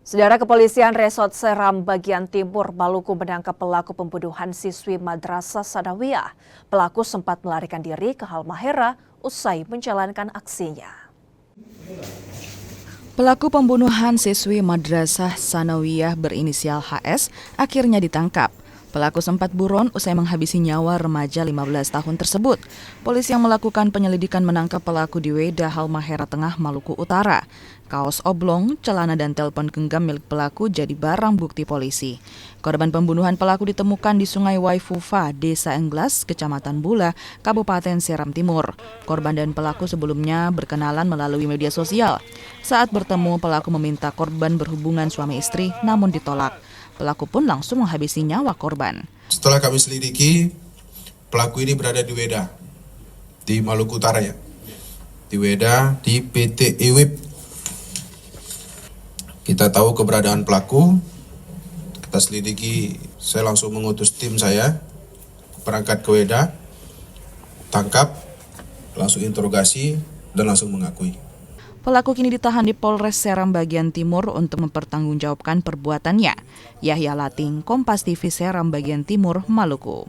Saudara, Kepolisian Resort Seram bagian timur Maluku menangkap pelaku pembunuhan siswi Madrasah Sanawiyah. Pelaku sempat melarikan diri ke Halmahera usai menjalankan aksinya. Pelaku pembunuhan siswi Madrasah Sanawiyah berinisial HS akhirnya ditangkap. Pelaku sempat buron usai menghabisi nyawa remaja 15 tahun tersebut. Polisi yang melakukan penyelidikan menangkap pelaku di Weda, Halmahera Tengah, Maluku Utara. Kaos oblong, celana dan telepon genggam milik pelaku jadi barang bukti polisi. Korban pembunuhan pelaku ditemukan di Sungai Waifufa, Desa Engglas, Kecamatan Bula, Kabupaten Seram Timur. Korban dan pelaku sebelumnya berkenalan melalui media sosial. Saat bertemu, pelaku meminta korban berhubungan suami istri, namun ditolak. Pelaku pun langsung menghabisi nyawa korban. Setelah kami selidiki, pelaku ini berada di Weda, di Maluku Utara ya. Di Weda, di PT Iwip. Kita tahu keberadaan pelaku, kita selidiki, saya langsung mengutus tim saya, berangkat ke Weda, tangkap, langsung interogasi, dan langsung mengakui. Pelaku kini ditahan di Polres Seram bagian timur untuk mempertanggungjawabkan perbuatannya. Yahya Lating, Kompas TV Seram bagian timur, Maluku.